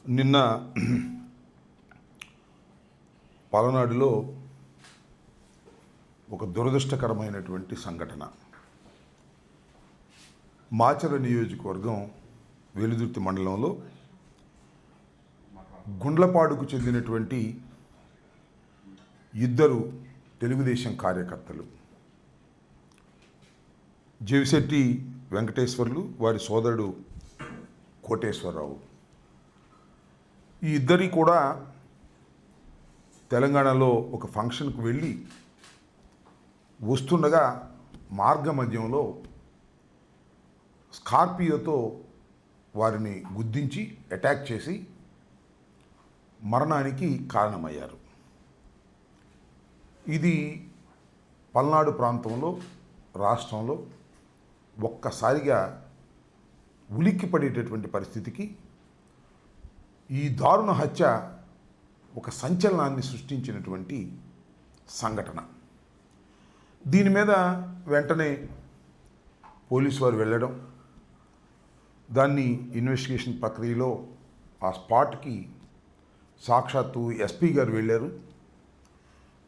నిన్న పలనాడులో ఒక దురదృష్టకరమైనటువంటి సంఘటన. మాచర నియోజకవర్గం వెలుదుర్తి మండలంలో గుండ్లపాడుకు చెందినటువంటి ఇద్దరు తెలుగుదేశం కార్యకర్తలు, జవిశెట్టి వెంకటేశ్వర్లు, వారి సోదరుడు కోటేశ్వరరావు, ఈ ఇద్దరి కూడా తెలంగాణలో ఒక ఫంక్షన్కు వెళ్ళి వస్తుండగా మార్గ మధ్యంలో స్కార్పియోతో వారిని గుద్దించి అటాక్ చేసి మరణానికి కారణమయ్యారు. ఇది పల్నాడు ప్రాంతంలో, రాష్ట్రంలో ఒక్కసారిగా ఉలిక్కిపడేటటువంటి పరిస్థితికి ఈ దారుణ హత్య ఒక సంచలనాన్ని సృష్టించినటువంటి సంఘటన. దీని మీద వెంటనే పోలీసు వారు వెళ్ళడం, దాన్ని ఇన్వెస్టిగేషన్ ప్రక్రియలో ఆ స్పాట్కి సాక్షాత్తు ఎస్పీ గారు వెళ్ళారు.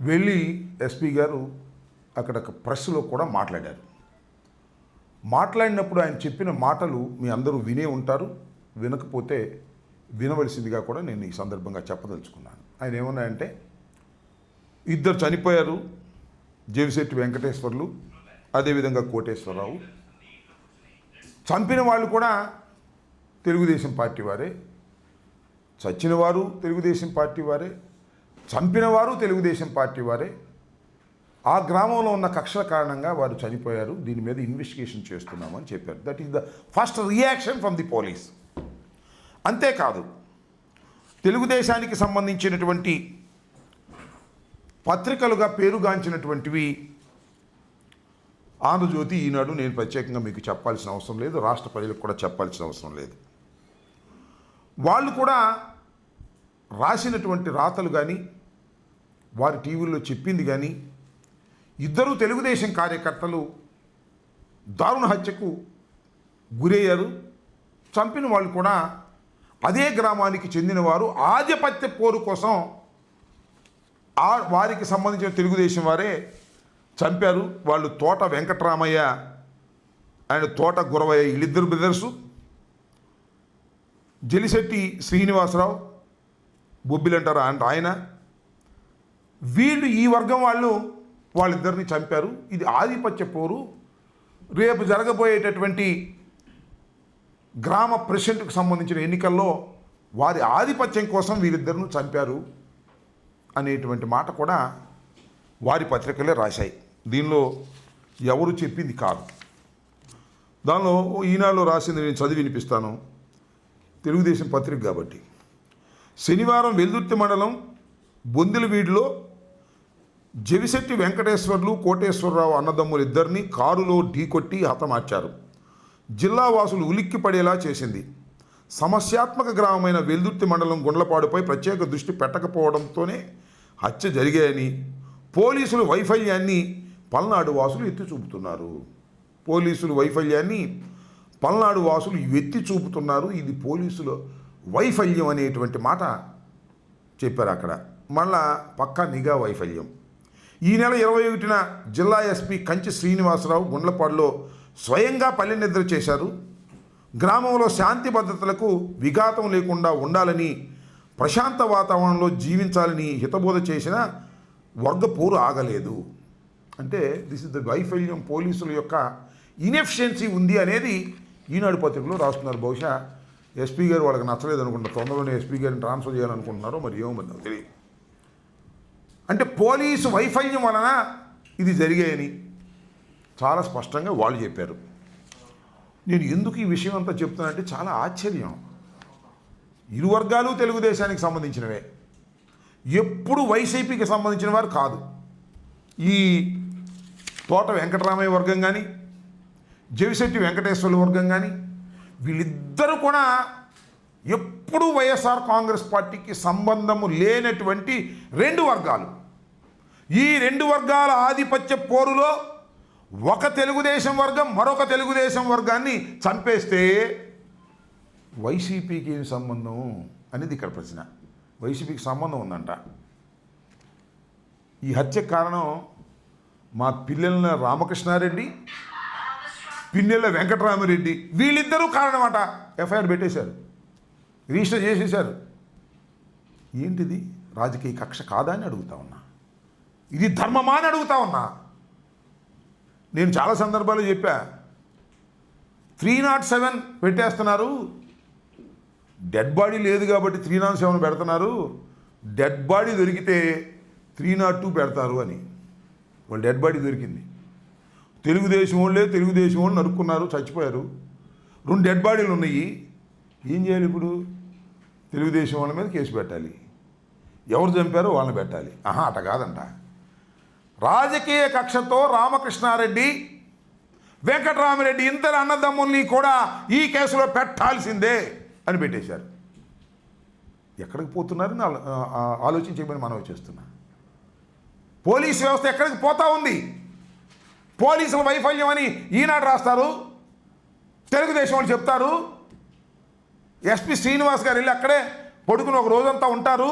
వెళ్ళి ఎస్పీ గారు అక్కడ ప్రెస్లో కూడా మాట్లాడారు. మాట్లాడినప్పుడు ఆయన చెప్పిన మాటలు మీ అందరూ వినే ఉంటారు, వినకపోతే వినవలసిందిగా కూడా నేను ఈ సందర్భంగా చెప్పదలుచుకున్నాను. ఆయన ఏమన్నాయంటే, ఇద్దరు చనిపోయారు, జవిశెట్టి వెంకటేశ్వర్లు, అదేవిధంగా కోటేశ్వరరావు. చంపిన వాళ్ళు కూడా తెలుగుదేశం పార్టీ వారే, చచ్చిన వారు తెలుగుదేశం పార్టీ వారే, చంపిన వారు తెలుగుదేశం పార్టీ వారే. ఆ గ్రామంలో ఉన్న కక్షల కారణంగా వారు చనిపోయారు, దీని మీద ఇన్వెస్టిగేషన్ చేస్తున్నామని చెప్పారు. That is the first reaction from the police. అంతేకాదు, తెలుగుదేశానికి సంబంధించినటువంటి పత్రికలుగా పేరుగాంచినటువంటివి ఆంధ్రజ్యోతి, ఈనాడు, నేను ప్రత్యేకంగా మీకు చెప్పాల్సిన అవసరం లేదు, రాష్ట్ర ప్రజలకు కూడా చెప్పాల్సిన అవసరం లేదు. వాళ్ళు కూడా రాసినటువంటి రాతలు కానీ, వారి టీవీల్లో చెప్పింది కానీ, ఇద్దరు తెలుగుదేశం కార్యకర్తలు దారుణ హత్యకు గురయ్యారు. చంపిన వాళ్ళు కూడా అదే గ్రామానికి చెందినవారు, ఆధిపత్య పోరు కోసం వారికి సంబంధించిన తెలుగుదేశం వారే చంపారు. వాళ్ళు తోట వెంకటరామయ్య ఆయన తోట గురవయ్య, వీళ్ళిద్దరు బ్రదర్సు. జలిశెట్టి శ్రీనివాసరావు, బొబ్బిలంటారు అంటే ఆయన. వీళ్ళు ఈ వర్గం వాళ్ళిద్దరిని చంపారు. ఇది ఆధిపత్య పోరు. రేపు జరగబోయేటటువంటి గ్రామ ప్రెసిడెంట్కు సంబంధించిన ఎన్నికల్లో వారి ఆధిపత్యం కోసం వీరిద్దరిని చంపారు అనేటువంటి మాట కూడా వారి పత్రికలే రాశాయి. దీనిలో ఎవరు చెప్పింది కాదు. దానిలో ఈనాడులో రాసింది నేను చదివి వినిపిస్తాను, తెలుగుదేశం పత్రిక కాబట్టి. శనివారం వెల్దుర్తి మండలం బొందిలవీడిలో జవిశెట్టి వెంకటేశ్వర్లు, కోటేశ్వరరావు అన్నదమ్ములు ఇద్దరిని కారులో ఢీకొట్టి హతమార్చారు. జిల్లా వాసులు ఉలిక్కి పడేలా చేసింది. సమస్యాత్మక గ్రామమైన వెల్దుర్తి మండలం గుండ్లపాడుపై ప్రత్యేక దృష్టి పెట్టకపోవడంతోనే హత్య జరిగాయని పోలీసులు వైఫల్యాన్ని పల్నాడు వాసులు ఎత్తి చూపుతున్నారు. పల్నాడు వాసులు ఎత్తి చూపుతున్నారు. ఇది పోలీసుల వైఫల్యం అనేటువంటి మాట చెప్పారు అక్కడ. మళ్ళా పక్కా నిఘా వైఫల్యం. ఈ నెల 21న జిల్లా ఎస్పీ కంచి శ్రీనివాసరావు గుండ్లపాడులో స్వయంగా పల్లె నిద్ర చేశారు. గ్రామంలో శాంతి భద్రతలకు విఘాతం లేకుండా ఉండాలని, ప్రశాంత వాతావరణంలో జీవించాలని హితబోధ చేసిన వర్గ పోరు ఆగలేదు. అంటే దిస్ ఇస్ ద వైఫల్యం, పోలీసుల యొక్క ఇన్ఎఫిషియన్సీ ఉంది అనేది ఈనాడు పత్రికలో రాస్తున్నారు. బహుశా ఎస్పీ గారు వాళ్ళకి నచ్చలేదు అనుకుంటున్నారు, తొందరలోనే ఎస్పీ గారిని ట్రాన్స్ఫర్ చేయాలనుకుంటున్నారో మరి ఏమో నాకు తెలియదు. అంటే పోలీసు వైఫల్యం వలన ఇది జరిగాయని చాలా స్పష్టంగా వాళ్ళు చెప్పారు. నేను ఎందుకు ఈ విషయం అంతా చెప్తానంటే చాలా ఆశ్చర్యం. ఇరు వర్గాలు తెలుగుదేశానికి సంబంధించినవే, ఎప్పుడు వైసీపీకి సంబంధించిన వారు కాదు. ఈ తోట వెంకటరామయ్య వర్గం కానీ, జవిశెట్టి వెంకటేశ్వర్ల వర్గం కానీ, వీళ్ళిద్దరూ కూడా ఎప్పుడు వైఎస్ఆర్ కాంగ్రెస్ పార్టీకి సంబంధము లేనటువంటి రెండు వర్గాలు. ఈ రెండు వర్గాల ఆధిపత్య పోరులో ఒక తెలుగుదేశం వర్గం మరొక తెలుగుదేశం వర్గాన్ని చంపేస్తే వైసీపీకి ఏం సంబంధం అనేది ఇక్కడ ప్రశ్న. వైసీపీకి సంబంధం ఉందంట. ఈ హత్యకు కారణం మా పిల్లల రామకృష్ణారెడ్డి, పిన్నెల వెంకటరామరెడ్డి, వీళ్ళిద్దరూ కారణమట. ఎఫ్ఐఆర్ పెట్టేశారు, రిజిస్టర్ చేసేశారు. ఏంటిది? రాజకీయ కక్ష కాదా అని అడుగుతా ఉన్నా. ఇది ధర్మమా అని అడుగుతా ఉన్నా. నేను చాలా సందర్భాలు చెప్పా, 307 పెట్టేస్తున్నారు. డెడ్ బాడీ లేదు కాబట్టి 307 పెడుతున్నారు. డెడ్ బాడీ దొరికితే 302 పెడతారు అని. వాళ్ళు డెడ్ బాడీ దొరికింది. తెలుగుదేశం వాళ్ళు నరుక్కున్నారు, చచ్చిపోయారు. 2 డెడ్ బాడీలు ఉన్నాయి. ఏం చేయాలి ఇప్పుడు? తెలుగుదేశం వాళ్ళ మీద కేసు పెట్టాలి. ఎవరు చంపారో వాళ్ళని పెట్టాలి. అట కాదంట. రాజకీయ కక్షతో రామకృష్ణారెడ్డి, వెంకటరామరెడ్డి ఇద్దరు అన్నదమ్ముల్ని కూడా ఈ కేసులో పెట్టాల్సిందే అని పెట్టేశారు. ఎక్కడికి పోతున్నారని ఆలోచించమని మనవి చేస్తున్నా. పోలీసు వ్యవస్థ ఎక్కడికి పోతా ఉంది? పోలీసుల వైఫల్యం అని ఈనాడు రాస్తారు, తెలుగుదేశం వాళ్ళు చెప్తారు. ఎస్పీ శ్రీనివాస్ గారు వెళ్ళి అక్కడే పడుకుని ఒక రోజంతా ఉంటారు.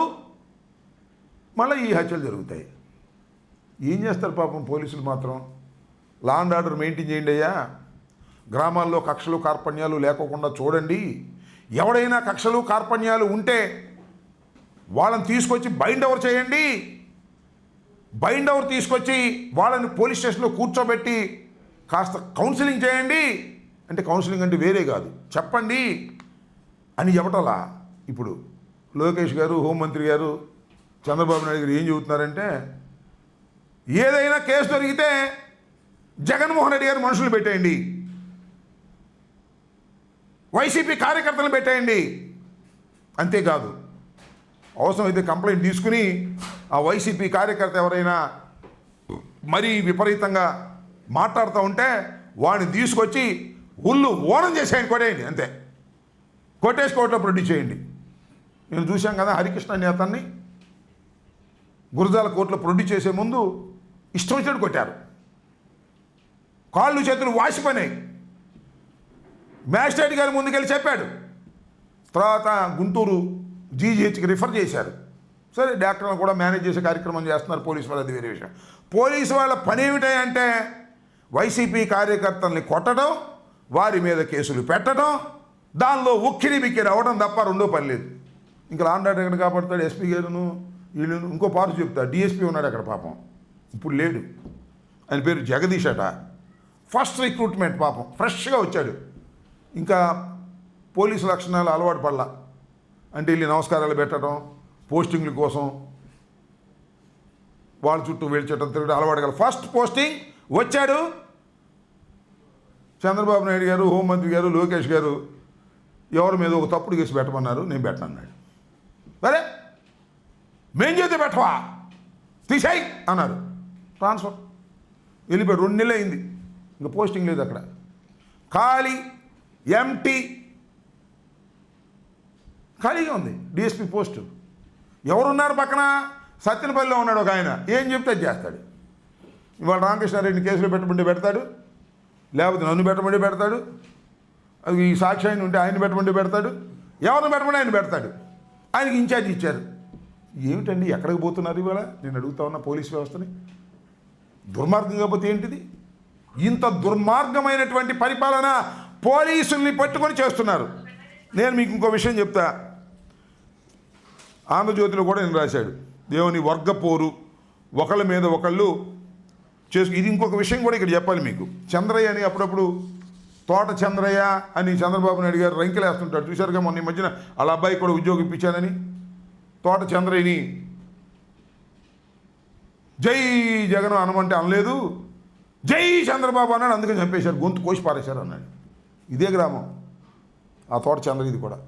మళ్ళీ ఈ హత్యలు జరుగుతాయి. ఏం చేస్తారు పాపం పోలీసులు మాత్రం? లా అండ్ ఆర్డర్ మెయింటైన్ చేయండి అయ్యా. గ్రామాల్లో కక్షలు కార్పణ్యాలు లేకోకుండా చూడండి. ఎవడైనా కక్షలు కార్పణ్యాలు ఉంటే వాళ్ళని తీసుకొచ్చి బైండ్ ఓవర్ చేయండి. బైండ్ ఓవర్ తీసుకొచ్చి వాళ్ళని పోలీస్ స్టేషన్లో కూర్చోబెట్టి కాస్త కౌన్సిలింగ్ చేయండి. అంటే కౌన్సిలింగ్ అంటే వేరే కాదు, చెప్పండి అని చెప్పటలా. ఇప్పుడు లోకేష్ గారు, హోంమంత్రి గారు, చంద్రబాబు నాయుడు గారు ఏం చెబుతున్నారంటే, ఏదైనా కేసు దొరికితే జగన్మోహన్ రెడ్డి గారు మనుషులు పెట్టేయండి, వైసీపీ కార్యకర్తలు పెట్టేయండి. అంతేకాదు, అవసరమైతే కంప్లైంట్ తీసుకుని ఆ వైసీపీ కార్యకర్త ఎవరైనా మరీ విపరీతంగా మాట్లాడుతూ ఉంటే వాడిని తీసుకొచ్చి ఉల్లు ఓనం చేసేయండి, కొట్టేయండి. అంతే, కొట్టేసి కోర్టులో ప్రొడ్యూస్ చేయండి. నేను చూశాం కదా, హరికృష్ణ నేతన్ని గురజాల కోర్టులో ప్రొడ్యూస్ చేసే ముందు ఇష్టం వచ్చినట్టు కొట్టారు. కాళ్ళు చేతులు వాసిపోయినాయి. మ్యాజిస్ట్రేట్ గారు ముందుకెళ్ళి చెప్పాడు. తర్వాత గుంటూరు జీజీహెచ్కి రిఫర్ చేశారు. సరే, డాక్టర్లను కూడా మేనేజ్ చేసే కార్యక్రమం చేస్తున్నారు పోలీసు వాళ్ళు, అది వేరే విషయం. పోలీసు వాళ్ళ పని ఏమిటంటే వైసీపీ కార్యకర్తల్ని కొట్టడం, వారి మీద కేసులు పెట్టడం, దానిలో ఉక్కిరి బిక్కిరి అవ్వడం తప్ప రెండో పని లేదు. ఇంకా లా అండ్ ఆర్డర్ ఎక్కడ కాపాడుతాడు? ఎస్పీ గారును వీళ్ళను. ఇంకో పార్టీ చెప్తా, డిఎస్పీ ఉన్నాడు అక్కడ పాపం, ఇప్పుడు లేడు. ఆయన పేరు జగదీష్ అట. ఫస్ట్ రిక్రూట్మెంట్ పాపం, ఫ్రెష్గా వచ్చాడు. ఇంకా పోలీసు లక్షణాలు అలవాటు పడలా. అంటే వీళ్ళు నమస్కారాలు పెట్టడం, పోస్టింగ్ల కోసం వాళ్ళ చుట్టూ వేల్చడం తిరగడం అలవాటు కదా. ఫస్ట్ పోస్టింగ్ వచ్చాడు. చంద్రబాబు నాయుడు గారు, హోంమంత్రి గారు, లోకేష్ గారు ఎవరి మీద ఒక తప్పుడు కేసు పెట్టమన్నారు, నేను పెట్టనన్నాడు. సరే, మేం చేస్తే పెట్టవా, తీసేయి అన్నారు. ట్రాన్స్ఫర్ వెళ్ళిపోయాడు. 2 నెలలు అయింది, ఇంకా పోస్టింగ్ లేదు అక్కడ. ఖాళీ ఎంటీ ఖాళీగా ఉంది డిఎస్పీ పోస్టు. ఎవరున్నారు పక్కన? సత్యనపల్లిలో ఉన్నాడు ఒక ఆయన, ఏం చెప్తే అది చేస్తాడు. ఇవాళ రామకృష్ణారెడ్డిని కేసులో పెట్టమంటే పెడతాడు, లేకపోతే నన్ను పెట్టమంటే పెడతాడు. అది ఈ సాక్షి ఆయన ఉంటే ఆయన పెట్టమంటే పెడతాడు, ఎవరిని పెట్టమంటే ఆయన పెడతాడు. ఆయనకి ఇన్ఛార్జ్ ఇచ్చారు. ఏమిటండి, ఎక్కడికి పోతున్నారు ఇవాళ? నేను అడుగుతా ఉన్నా పోలీస్ వ్యవస్థని. దుర్మార్గం కాకపోతే ఏంటిది? ఇంత దుర్మార్గమైనటువంటి పరిపాలన పోలీసుల్ని పట్టుకొని చేస్తున్నారు. నేను మీకు ఇంకో విషయం చెప్తా. ఆంధ్రజ్యోతిలో కూడా నేను రాశాడు, దేవుని వర్గపోరు, ఒకళ్ళ మీద ఒకళ్ళు చేసుకు. ఇది ఇంకొక విషయం కూడా ఇక్కడ చెప్పాలి మీకు. చంద్రయ్య అని అప్పుడప్పుడు తోట చంద్రయ్య అని చంద్రబాబు నాయుడు గారు రంకెలేస్తుంటాడు, చూశారుగా. మొన్న ఈ మధ్యన వాళ్ళ అబ్బాయికి కూడా ఉద్యోగం ఇప్పించానని తోట చంద్రయ్యని జై జగన్ అనమంటే అనలేదు, జై చంద్రబాబు అన్నాడు, అందుకని చంపేశారు, గొంతు కోసి పారేశారు అన్నాడు. ఇదే గ్రామం ఆ తోట చంద్రయ్యది కూడా.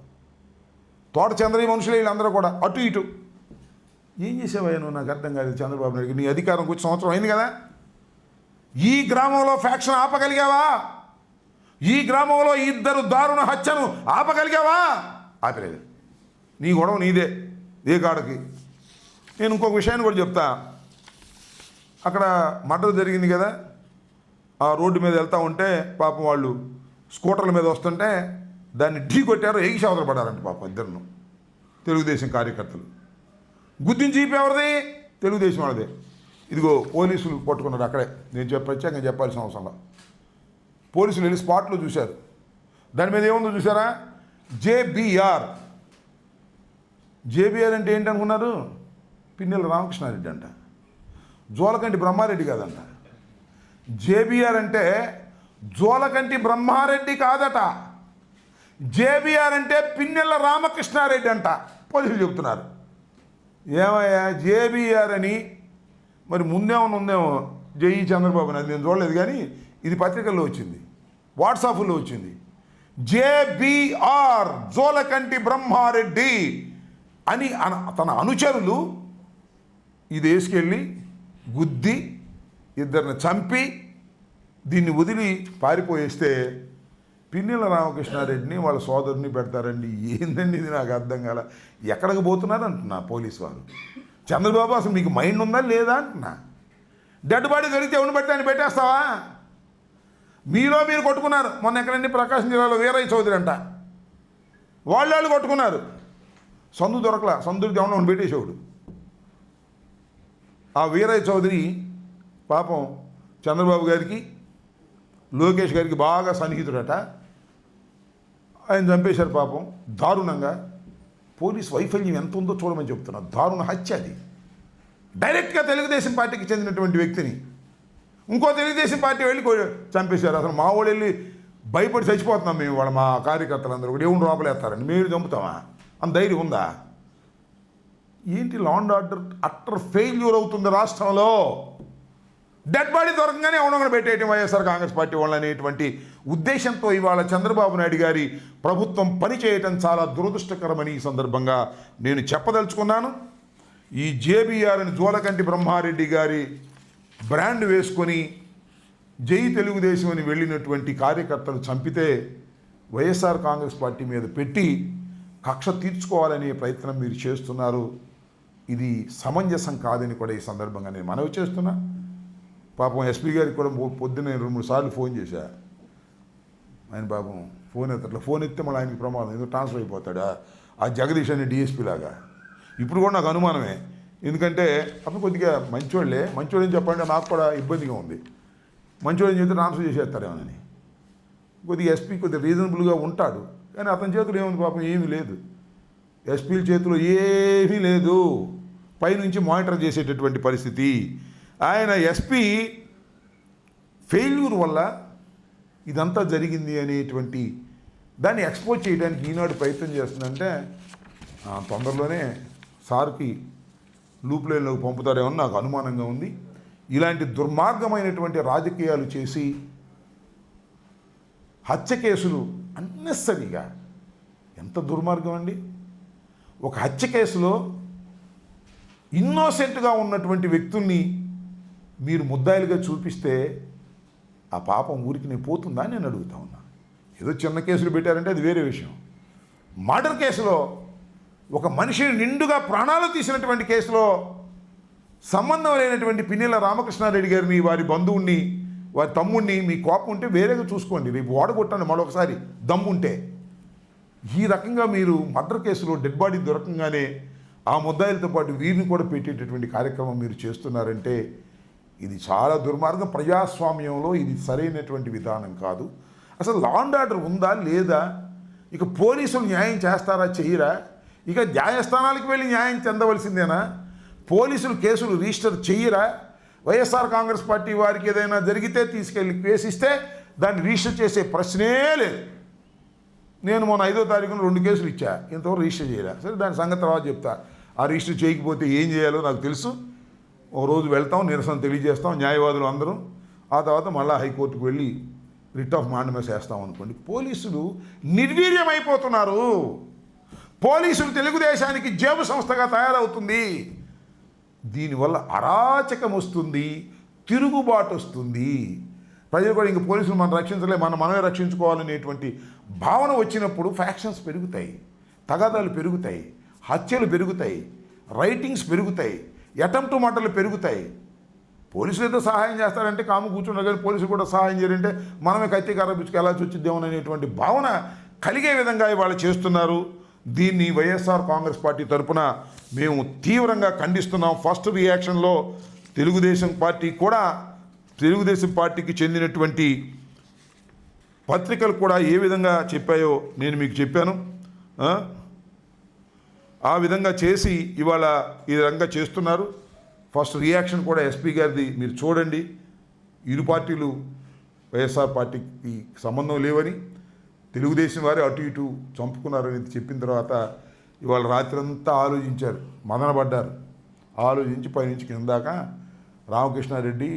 తోట చంద్రయ్య మనుషులే వీళ్ళందరూ కూడా, అటు ఇటు. ఏం చేసేవా నువ్వు? నాకు అర్థం కాదు. చంద్రబాబు నాయుడు నీ అధికారం వచ్చి సంవత్సరం అయింది కదా, ఈ గ్రామంలో ఫ్యాక్షన్ ఆపగలిగావా? ఈ గ్రామంలో 2 దారుణ హత్యను ఆపగలిగావా? ఆపలేదు. నీ గొడవ నీదే, ఏ కాడకి. నేను ఇంకొక విషయాన్ని కూడా చెప్తా. అక్కడ మర్డర్ జరిగింది కదా, ఆ రోడ్డు మీద వెళ్తూ ఉంటే పాపం వాళ్ళు స్కూటర్ల మీద వస్తుంటే దాన్ని ఢీ కొట్టారు, ఎగిసి అవతల పడారంట పాపం ఇద్దరును తెలుగుదేశం కార్యకర్తలు. గుద్దించి ఎవరిది? తెలుగుదేశం వాళ్ళదే. ఇదిగో పోలీసులు పట్టుకున్నారు అక్కడే. నేను ప్రత్యేకంగా చెప్పాల్సిన అవసరంలో పోలీసులు వెళ్ళి స్పాట్లో చూశారు. దాని మీద ఏముందో చూసారా? జేబీఆర్. జేబీఆర్ అంటే ఏంటనుకున్నారు? పిన్నెల రామకృష్ణారెడ్డి అంట, జోలకంటి బ్రహ్మారెడ్డి కాదంట. జేబీఆర్ అంటే జోలకంటి బ్రహ్మారెడ్డి కాదట. జేబీఆర్ అంటే పిన్నెల రామకృష్ణారెడ్డి అంట. పోలీసులు చెబుతున్నారు. ఏమయ్యా జేబీఆర్ అని మరి ముందేమన్నా ఉందేమో జై చంద్రబాబు అని, నేను చూడలేదు కానీ ఇది పత్రికల్లో వచ్చింది, వాట్సాప్లో వచ్చింది. జేబీఆర్ జోలకంటి బ్రహ్మారెడ్డి అని తన అనుచరులు ఇది వేసుకెళ్ళి గుద్ది ఇద్దరిని చంపి దీన్ని వదిలి పారిపోయేస్తే పిన్నెల రామకృష్ణారెడ్డిని వాళ్ళ సోదరుని పెడతారండి. ఏందండి ఇది? నాకు అర్థం కాల. ఎక్కడికి పోతున్నారు అంటున్నా పోలీసు వారు. చంద్రబాబు అసలు మీకు మైండ్ ఉందా లేదా అంటున్నా. డెడ్ బాడీ దొరికితే ఎవరిని పెడితే ఆయన పెట్టేస్తావా? మీలో మీరు కొట్టుకున్నారు. మొన్న ఎక్కడండి ప్రకాశం జిల్లాలో వీరయ్య చౌదరి అంట, వాళ్ళు కొట్టుకున్నారు. సందు దొరకలా, సందుకి ఎవరిని పెట్టేసేవాడు. ఆ వీరయ్య చౌదరి పాపం చంద్రబాబు గారికి లోకేష్ గారికి బాగా సన్నిహితుడట. ఆయన చంపేశారు పాపం దారుణంగా. పోలీస్ వైఫల్యం ఎంత ఉందో చూడమని చెప్తున్నా. దారుణ హత్య అది. డైరెక్ట్గా తెలుగుదేశం పార్టీకి చెందినటువంటి వ్యక్తిని ఇంకో తెలుగుదేశం పార్టీ వెళ్ళి చంపేశారు. అసలు మా వాళ్ళు వెళ్ళి భయపడి చచ్చిపోతున్నాం మేము, వాళ్ళ మా కార్యకర్తలందరూ కూడా ఏముండి లోపలేస్తారని. మేము చంపుతామా? అంత ధైర్యం ఉందా? ఏంటి law and order utter failure అవుతుంది రాష్ట్రంలో. డెడ్ బాడీ దొరకగానే ఎవడొకడు పెట్టేయటం వైఎస్ఆర్ కాంగ్రెస్ పార్టీ వాళ్ళు అనేటువంటి ఉద్దేశంతో ఇవాళ చంద్రబాబు నాయుడు గారి ప్రభుత్వం పనిచేయటం చాలా దురదృష్టకరమని ఈ సందర్భంగా నేను చెప్పదలుచుకున్నాను. ఈ జేబీఆర్ అని జోలకంటి బ్రహ్మారెడ్డి గారి బ్రాండ్ వేసుకొని జై తెలుగుదేశం అని వెళ్ళినటువంటి కార్యకర్తలు చంపితే వైఎస్ఆర్ కాంగ్రెస్ పార్టీ మీద పెట్టి కక్ష తీర్చుకోవాలనే ప్రయత్నం మీరు చేస్తున్నారు. ఇది సమంజసం కాదని కూడా ఈ సందర్భంగా నేను మనవి చేస్తున్నా. పాపం ఎస్పీ గారికి కూడా పొద్దున్న 2-3 సార్లు ఫోన్ చేశా. ఆయన పాపం ఫోన్ ఎత్తట్లా. ఫోన్ ఎత్తే మళ్ళీ ఆయనకి ప్రమాదం, ఎందుకు ట్రాన్స్ఫర్ అయిపోతాడా ఆ జగదీష్ అనే డిఎస్పీ లాగా. ఇప్పుడు కూడా నాకు అనుమానమే, ఎందుకంటే అప్పుడు కొద్దిగా మంచోళ్ళని చెప్పండి, నాకు కూడా ఇబ్బందిగా ఉంది. మంచోళ్ళని చెప్తే ట్రాన్స్ఫర్ చేసేస్తారేమోనని. కొద్దిగా ఎస్పీ కొద్దిగా రీజనబుల్గా ఉంటాడు, కానీ అతని చేతులు ఏముంది పాపం? ఏమీ లేదు. ఎస్పీల చేతిలో ఏమీ లేదు. పైనుంచి మానిటర్ చేసేటటువంటి పరిస్థితి. ఆయన ఎస్పీ ఫెయిల్యూర్ వల్ల ఇదంతా జరిగింది అనేటువంటి దాన్ని ఎక్స్పోజ్ చేయడానికి ఈనాడు ప్రయత్నం చేస్తుందంటే తొందరలోనే సార్కి లూప్ లైన్లోకి పంపుతారేమో నాకు అనుమానంగా ఉంది. ఇలాంటి దుర్మార్గమైనటువంటి రాజకీయాలు చేసి హత్య కేసులు అన్నెసరిగా, ఎంత దుర్మార్గం అండి. ఒక హత్య కేసులో ఇన్నోసెంట్గా ఉన్నటువంటి వ్యక్తుల్ని మీరు ముద్దాయిలుగా చూపిస్తే ఆ పాపం ఊరికి నేను పోతుందా నేను అడుగుతా ఉన్నా. ఏదో చిన్న కేసులు పెట్టారంటే అది వేరే విషయం. మర్డర్ కేసులో ఒక మనిషిని నిండుగా ప్రాణాలు తీసినటువంటి కేసులో సంబంధం లేనటువంటి పిన్నెల రామకృష్ణారెడ్డి గారిని, వారి బంధువుని, వారి తమ్ముడిని మీ కోపం ఉంటే వేరేగా చూసుకోండి, రేపు ఓడగొట్టండి మరొకసారి దమ్ముంటే. ఈ రకంగా మీరు మర్డర్ కేసులో డెడ్ బాడీ దొరకంగానే ఆ ముద్దాయిలతో పాటు వీరిని కూడా పెట్టేటటువంటి కార్యక్రమం మీరు చేస్తున్నారంటే ఇది చాలా దుర్మార్గం. ప్రజాస్వామ్యంలో ఇది సరైనటువంటి విధానం కాదు. అసలు లా అండ్ ఆర్డర్ ఉందా లేదా? ఇక పోలీసులు న్యాయం చేస్తారా చెయ్యరా? ఇక న్యాయస్థానాలకు వెళ్ళి న్యాయం చెందవలసిందేనా? పోలీసులు కేసులు రిజిస్టర్ చెయ్యరా? వైఎస్ఆర్ కాంగ్రెస్ పార్టీ వారికి ఏదైనా జరిగితే తీసుకెళ్ళి కేసిస్తే దాన్ని రిజిస్టర్ చేసే ప్రశ్నే లేదు. నేను మొన్న 5వ తారీఖున 2 కేసులు ఇచ్చా, ఇంతవరకు రిజిస్టర్ చేయలే. సరే దాని సంగతి తర్వాత చెప్తా. ఆ రిజిస్టర్ చేయకపోతే ఏం చేయాలో నాకు తెలుసు. ఒక రోజు వెళ్తాం, నిరసన తెలియజేస్తాం న్యాయవాదులు అందరం. ఆ తర్వాత మళ్ళీ హైకోర్టుకు వెళ్ళి రిట్ ఆఫ్ మాండమస్ వేస్తాం అనుకోండి. పోలీసులు నిర్వీర్యమైపోతున్నారు. పోలీసులు తెలుగుదేశానికి జేబు సంస్థగా తయారవుతుంది. దీనివల్ల అరాచకం వస్తుంది, తిరుగుబాటు వస్తుంది. ప్రజలు కూడా ఇంక పోలీసులు మనం రక్షించలే, మనమే రక్షించుకోవాలనేటువంటి భావన వచ్చినప్పుడు ఫ్యాక్షన్స్ పెరుగుతాయి, తగాదాలు పెరుగుతాయి, హత్యలు పెరుగుతాయి, రైటింగ్స్ పెరుగుతాయి, అటెంప్ట్ మర్డర్లు పెరుగుతాయి. పోలీసులు ఏదో సహాయం చేస్తారంటే కాము కూర్చున్నారు, కానీ పోలీసులు కూడా సహాయం చేయాలంటే మనమే కత్తి కర్రబిచ్చుకు ఎలా చూచిద్దామనేటువంటి భావన కలిగే విధంగా ఇవాళ చేస్తున్నారు. దీన్ని వైఎస్ఆర్ కాంగ్రెస్ పార్టీ తరఫున మేము తీవ్రంగా ఖండిస్తున్నాం. ఫస్ట్ రియాక్షన్లో తెలుగుదేశం పార్టీకి చెందినటువంటి పత్రికలు కూడా ఏ విధంగా చెప్పాయో నేను మీకు చెప్పాను. ఆ విధంగా చేసి ఇవాళ ఈ విధంగా చేస్తున్నారు. ఫస్ట్ రియాక్షన్ కూడా ఎస్పీ గారిది మీరు చూడండి. ఇరు పార్టీలు వైఎస్ఆర్ పార్టీకి సంబంధం లేవని, తెలుగుదేశం వారే అటు ఇటు చంపుకున్నారని చెప్పిన తర్వాత ఇవాళ రాత్రంతా ఆలోచించారు, మదనపడ్డారు. ఆలోచించి పైనుంచి కింద దాకా రామకృష్ణారెడ్డి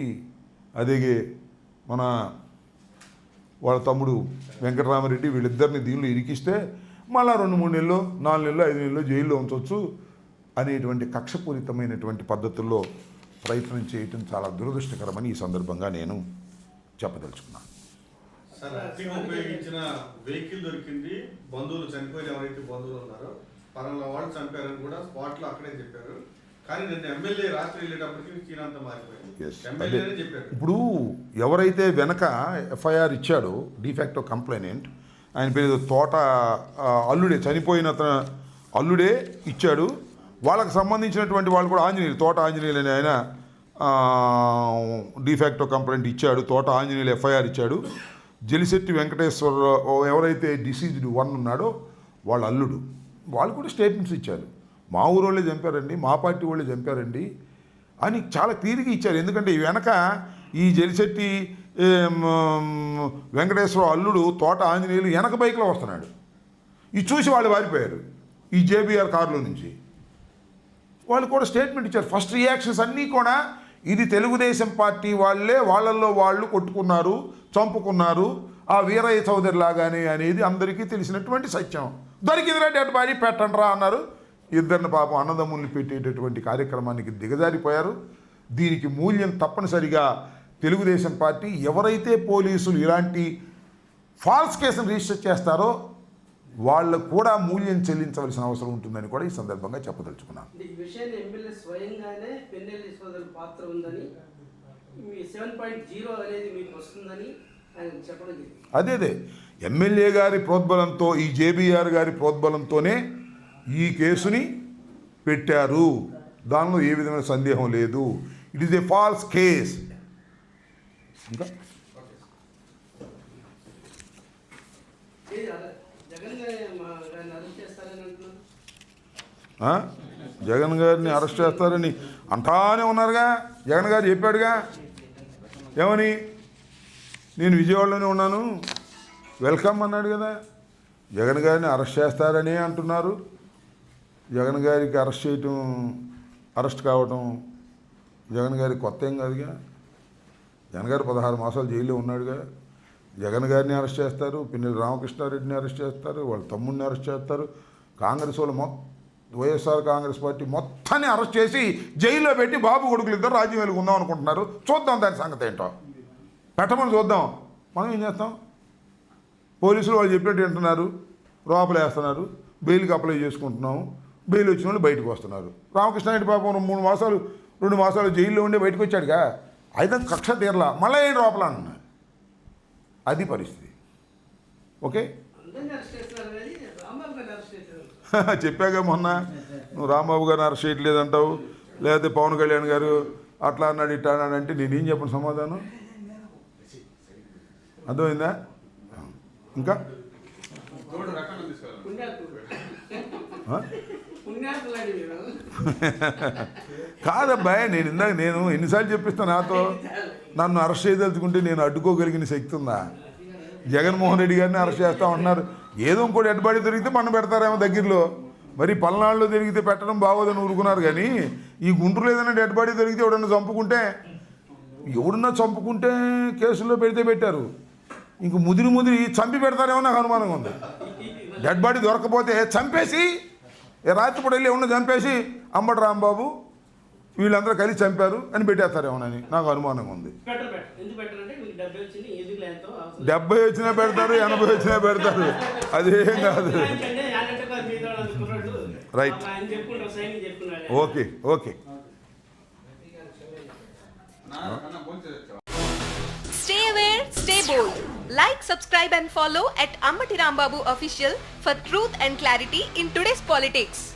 అదే మన వాళ్ళ తమ్ముడు వెంకటరామరెడ్డి వీళ్ళిద్దరిని దీనిలో ఇరికిస్తే మళ్ళా 2-3 నెలలు 4 నెలలు 5 నెలలు జైల్లో ఉంచవచ్చు అనేటువంటి కక్షపూరితమైనటువంటి పద్ధతుల్లో ప్రయత్నం చేయటం చాలా దురదృష్టకరమని ఈ సందర్భంగా నేను చెప్పదలుచుకున్నాను. సార్, అతిగా ఉపయోగించిన వెహికల్ దొరికింది. బంధువులు చనిపోయిన ఎవరైతే బంధువులు ఉన్నారో పలానా వాళ్ళు చంపారని కూడా స్పాట్లో అక్కడే చెప్పారు. కానీ నిన్న ఎమ్మెల్యే రాత్రి వెళ్ళేటప్పటికి చీనంతా మారిపోయింది. ఎమ్మెల్యేనే చెప్పారు. ఇప్పుడు ఎవరైతే వెనక ఎఫ్ఐఆర్ ఇచ్చాడో డిఫాక్టో కంప్లైనెంట్, ఆయన పేరు తోట అల్లుడే, చనిపోయిన అల్లుడే ఇచ్చాడు. వాళ్ళకి సంబంధించినటువంటి వాళ్ళు కూడా ఆంజనేయులు, తోట ఆంజనేయులు అని ఆయన డిఫాక్టో కంప్లైంట్ ఇచ్చాడు. తోట ఆంజనేయులు ఎఫ్ఐఆర్ ఇచ్చాడు. జలిశెట్టి వెంకటేశ్వరరావు ఎవరైతే డిసీజ్డ్ 1 ఉన్నాడో వాళ్ళ అల్లుడు, వాళ్ళు కూడా స్టేట్మెంట్స్ ఇచ్చారు. మా ఊరు వాళ్ళే చంపారండి, మా పార్టీ వాళ్ళే చంపారండి అని చాలా క్లియర్గా ఇచ్చారు. ఎందుకంటే ఈ వెనక ఈ జలిశెట్టి వెంకటేశ్వరరావు అల్లుడు తోట ఆంజనేయులు వెనక బైక్లో వస్తున్నాడు. ఇది చూసి వాళ్ళు వారిపోయారు ఈ జేబీఆర్ కారులో నుంచి. వాళ్ళు కూడా స్టేట్మెంట్ ఇచ్చారు. ఫస్ట్ రియాక్షన్స్ అన్నీ కూడా ఇది తెలుగుదేశం పార్టీ వాళ్ళే వాళ్ళల్లో వాళ్ళు కొట్టుకున్నారు, చంపుకున్నారు, ఆ వీరయ్య చౌదరి లాగానే అనేది అందరికీ తెలిసినటువంటి సత్యం. దొరికిందిరా డెడ్ బాడీ పెట్టండిరా అన్నారు. ఇద్దరిని పాపం అన్నదమ్ముల్ని పెట్టేటటువంటి కార్యక్రమానికి దిగజారిపోయారు. దీనికి మూల్యం తప్పనిసరిగా తెలుగుదేశం పార్టీ ఎవరైతే పోలీసులు ఇలాంటి ఫాల్స్ కేసును రిజిస్టర్ చేస్తారో వాళ్ళకు కూడా మూల్యం చెల్లించవలసిన అవసరం ఉంటుందని కూడా ఈ సందర్భంగా చెప్పదలుచుకున్నాను. ఈ విషయాన్ని ఎమ్మెల్యే స్వయంగానే పెన్నెల్లి సోదరుల పాత్ర ఉందని, మీ 7.0 అనేది మీకు వస్తుందని ఆయన చెప్పడం జరిగింది. అదే ఎమ్మెల్యే గారి ప్రోద్బలంతో, ఈ జేబీఆర్ గారి ప్రోద్బలంతోనే ఈ కేసుని పెట్టారు. దానిలో ఏ విధమైన సందేహం లేదు. It is a falls case. ఇంకా జగన్ గారిని అరెస్ట్ చేస్తారని అంటానే ఉన్నారుగా. జగన్ గారు చెప్పాడుగా ఏమని, నేను విజయవాడలోనే ఉన్నాను, వెల్కమ్ అన్నాడు కదా. జగన్ గారిని అరెస్ట్ చేస్తారని అంటున్నారు. జగన్ గారికి అరెస్ట్ కావటం జగన్ గారికి కొత్త ఏం కాదుగా. జగన్ గారు 16 మాసాలు జైల్లో ఉన్నాడుగా. జగన్ గారిని అరెస్ట్ చేస్తారు, పిన్నెల్లి రామకృష్ణారెడ్డిని అరెస్ట్ చేస్తారు, వాళ్ళ తమ్ముడిని అరెస్ట్ చేస్తారు. కాంగ్రెస్ వాళ్ళు వైఎస్ఆర్ కాంగ్రెస్ పార్టీ మొత్తాన్ని అరెస్ట్ చేసి జైల్లో పెట్టి బాబు కొడుకులు ఇద్దరు రాజ్యం వెలుగుందాం అనుకుంటున్నారు. చూద్దాం దాని సంగతి ఏంటో, పెట్టమని చూద్దాం. మనం ఏం చేస్తాం? పోలీసులు వాళ్ళు చెప్పినట్టు వింటున్నారు, లోపలేస్తున్నారు, బెయిల్కి అప్లై చేసుకుంటున్నాము. బెయిల్ వచ్చిన వాళ్ళు బయటకు వస్తున్నారు. రామకృష్ణారెడ్డి పాపం 2 మాసాలు జైల్లో ఉండి బయటకు వచ్చాడుగా. అయితే కక్ష తీరలా, మళ్ళీ ఏంటి లోపల అంటున్నారు. అది పరిస్థితి. ఓకే, చెప్పాగా మొన్న, నువ్వు రాంబాబు గారిని అరెస్ట్ చేయట్లేదంటావు, లేకపోతే పవన్ కళ్యాణ్ గారు అట్లా అన్నాడు ఇట్లా అన్నాడు అంటే నేనేం చెప్పను సమాధానం? అర్థమైందా? ఇంకా కాదబ్బాయి, నేను ఎన్నిసార్లు చెప్పిస్తాను, నాతో నన్ను అరెస్ట్ చేయదలుచుకుంటే నేను అడ్డుకోగలిగిన శక్తి ఉందా? జగన్మోహన్ రెడ్డి గారిని అరెస్ట్ చేస్తామంటున్నారు. ఏదో ఇంకోటి ఎడ్బాడి దొరికితే మనం పెడతారేమో దగ్గరలో. మరి పల్నాడులో దొరికితే పెట్టడం బాగోదని ఊరుకున్నారు. కానీ ఈ గుంటూరులో ఏదైనా డెడ్ బాడీ దొరికితే ఎవడన్నా చంపుకుంటే కేసుల్లో పెడితే పెట్టారు. ఇంక ముదిరి చంపి పెడతారేమో నాకు అనుమానంగా ఉంది. డెడ్ బాడీ దొరకపోతే చంపేసి రాత్రిపూట వెళ్ళి ఎవరిని చంపేసి అంబటి రాంబాబు వీళ్ళందరూ కలిసి చంపారు అని పెట్టేస్తారేమోనని నాకు అనుమానంగా ఉంది. 70 వచ్చినా పెడతారు, 80 వచ్చినా పెడతారు, అదేం కాదు. Right, okay. Stay aware, stay bold. Like, subscribe and follow at Ammati Rambabu Official for truth and clarity in today's politics.